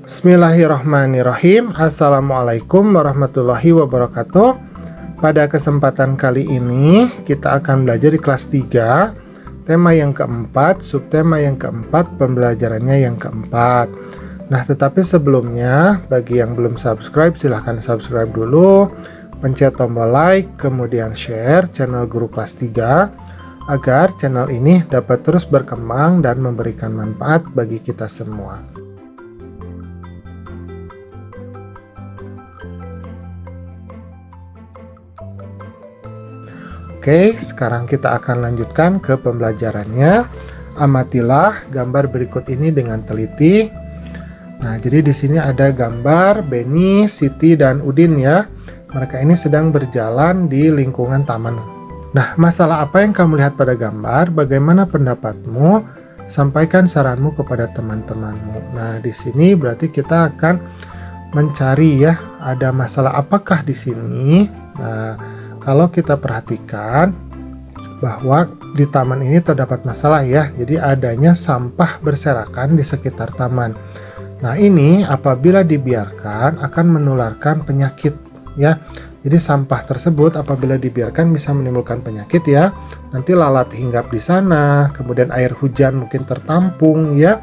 Bismillahirrahmanirrahim. Assalamualaikum warahmatullahi wabarakatuh. Pada kesempatan kali ini kita akan belajar di kelas 3, tema yang keempat, subtema yang keempat, pembelajarannya yang keempat. Nah, tetapi sebelumnya bagi yang belum subscribe silahkan subscribe dulu, pencet tombol like, kemudian share channel Guru Kelas 3 agar channel ini dapat terus berkembang dan memberikan manfaat bagi kita semua. Oke, sekarang kita akan lanjutkan ke pembelajarannya. Amatilah gambar berikut ini dengan teliti. Nah, jadi di sini ada gambar Benny, Siti, dan Udin ya. Mereka ini sedang berjalan di lingkungan taman. Nah, masalah apa yang kamu lihat pada gambar? Bagaimana pendapatmu? Sampaikan saranmu kepada teman-temanmu. Nah, di sini berarti kita akan mencari ya, ada masalah apakah di sini? Nah, kalau kita perhatikan bahwa di taman ini terdapat masalah ya, jadi adanya sampah berserakan di sekitar taman. Nah, ini apabila dibiarkan akan menularkan penyakit ya. Jadi sampah tersebut apabila dibiarkan bisa menimbulkan penyakit ya. Nanti lalat hinggap di sana, kemudian air hujan mungkin tertampung ya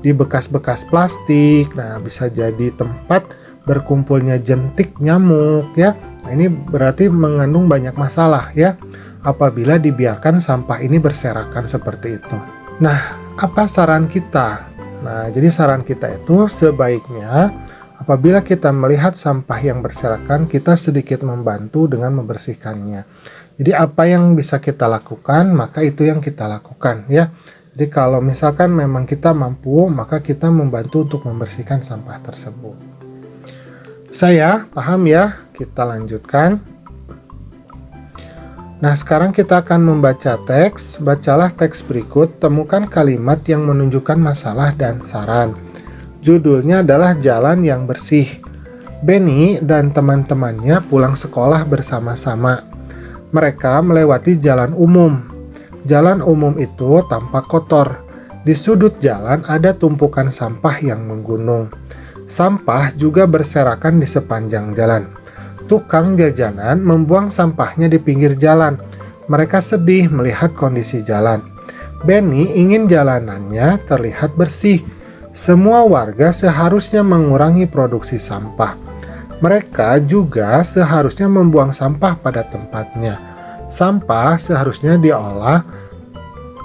di bekas-bekas plastik. Nah, bisa jadi tempat berkumpulnya jentik nyamuk ya. Nah, ini berarti mengandung banyak masalah ya apabila dibiarkan sampah ini berserakan seperti itu. Nah, apa saran kita? Nah, jadi saran kita itu sebaiknya apabila kita melihat sampah yang berserakan, kita sedikit membantu dengan membersihkannya. Jadi apa yang bisa kita lakukan, maka itu yang kita lakukan ya. Jadi kalau misalkan memang kita mampu, maka kita membantu untuk membersihkan sampah tersebut. Saya paham ya, kita lanjutkan. Nah, sekarang kita akan membaca teks. Bacalah teks berikut, temukan kalimat yang menunjukkan masalah dan saran. Judulnya adalah Jalan yang Bersih. Benny dan teman-temannya pulang sekolah bersama-sama. Mereka melewati jalan umum. Jalan umum itu tampak kotor. Di sudut jalan ada tumpukan sampah yang menggunung. Sampah juga berserakan di sepanjang jalan. Tukang jajanan membuang sampahnya di pinggir jalan. Mereka sedih melihat kondisi jalan. Benny ingin jalanannya terlihat bersih. Semua warga seharusnya mengurangi produksi sampah. Mereka juga seharusnya membuang sampah pada tempatnya. Sampah seharusnya diolah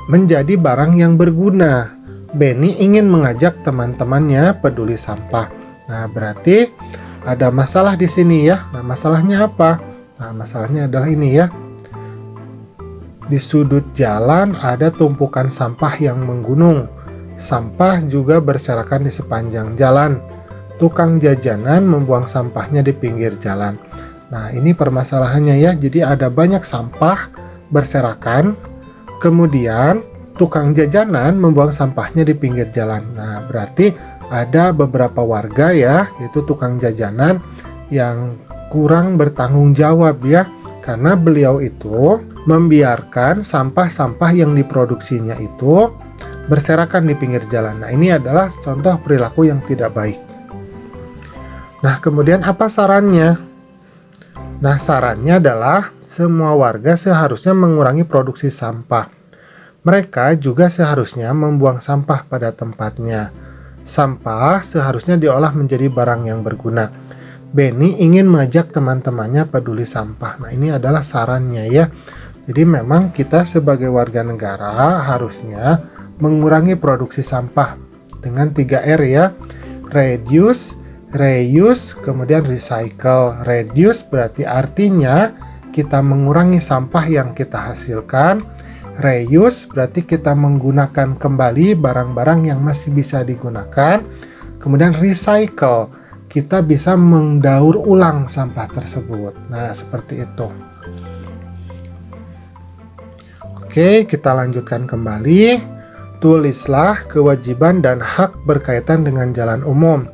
menjadi barang yang berguna. Benny ingin mengajak teman-temannya peduli sampah. Nah, berarti ada masalah di sini ya. Nah, masalahnya apa? Nah, masalahnya adalah ini ya. Di sudut jalan ada tumpukan sampah yang menggunung. Sampah juga berserakan di sepanjang jalan. Tukang jajanan membuang sampahnya di pinggir jalan. Nah, ini permasalahannya ya. Jadi ada banyak sampah berserakan. Kemudian tukang jajanan membuang sampahnya di pinggir jalan. Nah, berarti ada beberapa warga ya, yaitu tukang jajanan yang kurang bertanggung jawab ya, karena beliau itu membiarkan sampah-sampah yang diproduksinya itu berserakan di pinggir jalan. Nah, ini adalah contoh perilaku yang tidak baik. Nah, kemudian apa sarannya? Nah, sarannya adalah semua warga seharusnya mengurangi produksi sampah. Mereka juga seharusnya membuang sampah pada tempatnya. Sampah seharusnya diolah menjadi barang yang berguna. Benny ingin mengajak teman-temannya peduli sampah. Nah, ini adalah sarannya ya. Jadi memang kita sebagai warga negara harusnya mengurangi produksi sampah dengan 3R ya. Reduce, reuse, kemudian recycle. Reduce berarti artinya kita mengurangi sampah yang kita hasilkan. Reuse berarti kita menggunakan kembali barang-barang yang masih bisa digunakan. Kemudian recycle, kita bisa mendaur ulang sampah tersebut. Nah, seperti itu. Oke, kita lanjutkan kembali. Tulislah kewajiban dan hak berkaitan dengan jalan umum.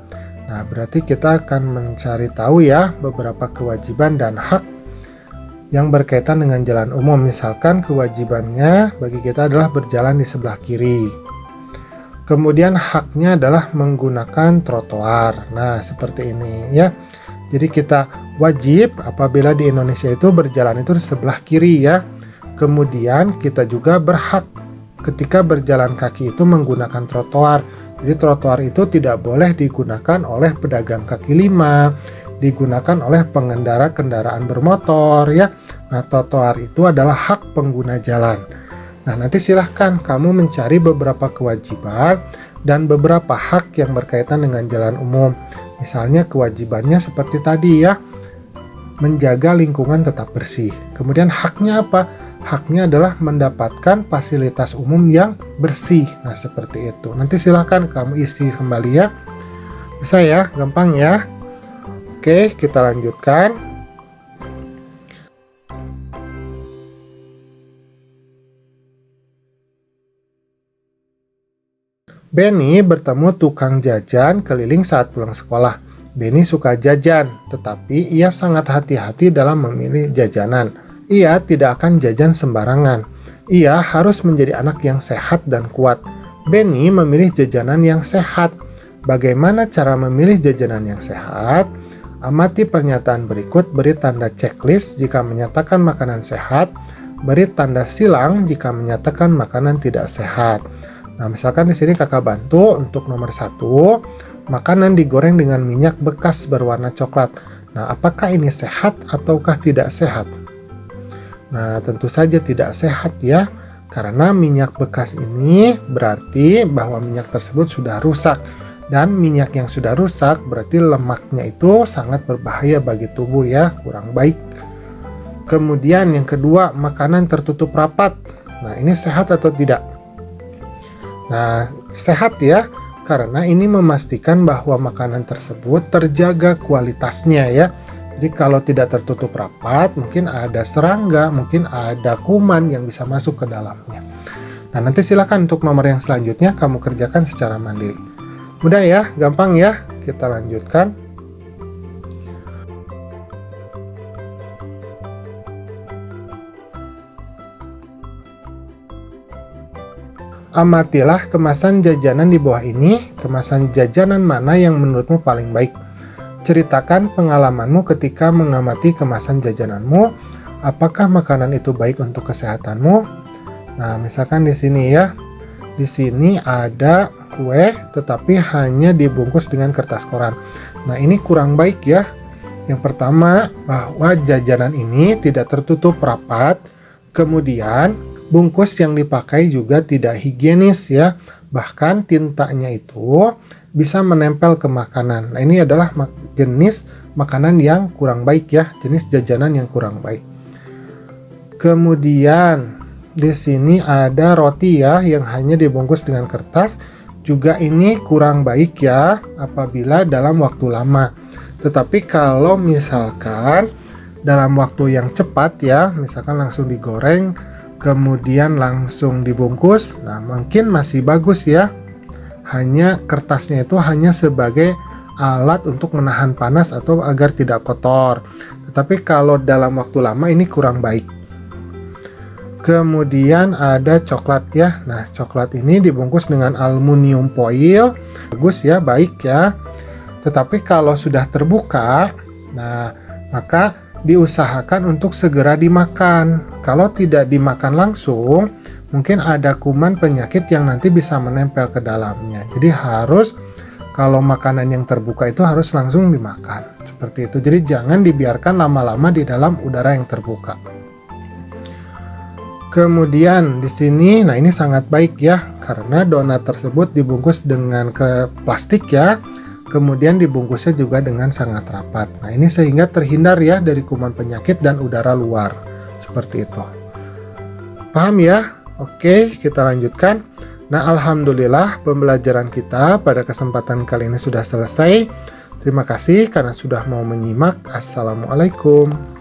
Nah, berarti kita akan mencari tahu ya beberapa kewajiban dan hak yang berkaitan dengan jalan umum. Misalkan kewajibannya bagi kita adalah berjalan di sebelah kiri. Kemudian haknya adalah menggunakan trotoar. Nah, seperti ini ya. Jadi kita wajib apabila di Indonesia itu berjalan itu di sebelah kiri ya. Kemudian kita juga berhak ketika berjalan kaki itu menggunakan trotoar. Jadi trotoar itu tidak boleh digunakan oleh pedagang kaki lima, digunakan oleh pengendara kendaraan bermotor ya. Nah, trotoar itu adalah hak pengguna jalan. Nah, nanti silahkan kamu mencari beberapa kewajiban dan beberapa hak yang berkaitan dengan jalan umum. Misalnya kewajibannya seperti tadi ya, menjaga lingkungan tetap bersih. Kemudian haknya apa? Haknya adalah mendapatkan fasilitas umum yang bersih. Nah, seperti itu. Nanti silahkan kamu isi kembali ya. Bisa ya, gampang ya. Oke, kita lanjutkan. Benny bertemu tukang jajan keliling saat pulang sekolah. Benny suka jajan, tetapi ia sangat hati-hati dalam memilih jajanan. Ia tidak akan jajan sembarangan. Ia harus menjadi anak yang sehat dan kuat. Benny memilih jajanan yang sehat. Bagaimana cara memilih jajanan yang sehat? Amati pernyataan berikut, beri tanda checklist jika menyatakan makanan sehat, beri tanda silang jika menyatakan makanan tidak sehat. Nah, misalkan di sini kakak bantu untuk nomor 1, makanan digoreng dengan minyak bekas berwarna coklat. Nah, apakah ini sehat ataukah tidak sehat? Nah, tentu saja tidak sehat ya, karena minyak bekas ini berarti bahwa minyak tersebut sudah rusak. Dan minyak yang sudah rusak berarti lemaknya itu sangat berbahaya bagi tubuh ya, kurang baik. Kemudian yang kedua, makanan tertutup rapat. Nah, ini sehat atau tidak? Nah, sehat ya, karena ini memastikan bahwa makanan tersebut terjaga kualitasnya ya. Jadi kalau tidak tertutup rapat, mungkin ada serangga, mungkin ada kuman yang bisa masuk ke dalamnya. Nah, nanti silakan untuk nomor yang selanjutnya kamu kerjakan secara mandiri. Mudah ya, gampang ya. Kita lanjutkan. Amatilah kemasan jajanan di bawah ini. Kemasan jajanan mana yang menurutmu paling baik? Ceritakan pengalamanmu ketika mengamati kemasan jajananmu. Apakah makanan itu baik untuk kesehatanmu? Nah, misalkan di sini ya. Di sini ada kue tetapi hanya dibungkus dengan kertas koran. Nah, ini kurang baik ya. Yang pertama, bahwa jajanan ini tidak tertutup rapat. Kemudian bungkus yang dipakai juga tidak higienis ya. Bahkan tintanya itu bisa menempel ke makanan. Nah, ini adalah jenis makanan yang kurang baik ya, jenis jajanan yang kurang baik. Kemudian di sini ada roti ya yang hanya dibungkus dengan kertas. Juga ini kurang baik ya apabila dalam waktu lama. Tetapi kalau misalkan dalam waktu yang cepat ya, misalkan langsung digoreng kemudian langsung dibungkus, nah mungkin masih bagus ya. Hanya kertasnya itu hanya sebagai alat untuk menahan panas atau agar tidak kotor. Tetapi kalau dalam waktu lama ini kurang baik. Kemudian ada coklat ya. Nah, coklat ini dibungkus dengan aluminium foil. Bagus ya, baik ya. Tetapi kalau sudah terbuka, nah maka diusahakan untuk segera dimakan. Kalau tidak dimakan langsung, mungkin ada kuman penyakit yang nanti bisa menempel ke dalamnya. Jadi harus kalau makanan yang terbuka itu harus langsung dimakan. Seperti itu. Jadi jangan dibiarkan lama-lama di dalam udara yang terbuka. Kemudian di sini, nah ini sangat baik ya, karena donat tersebut dibungkus dengan plastik ya. Kemudian dibungkusnya juga dengan sangat rapat. Nah, ini sehingga terhindar ya dari kuman penyakit dan udara luar. Seperti itu. Paham ya? Oke, kita lanjutkan. Nah, alhamdulillah pembelajaran kita pada kesempatan kali ini sudah selesai. Terima kasih karena sudah mau menyimak. Assalamualaikum.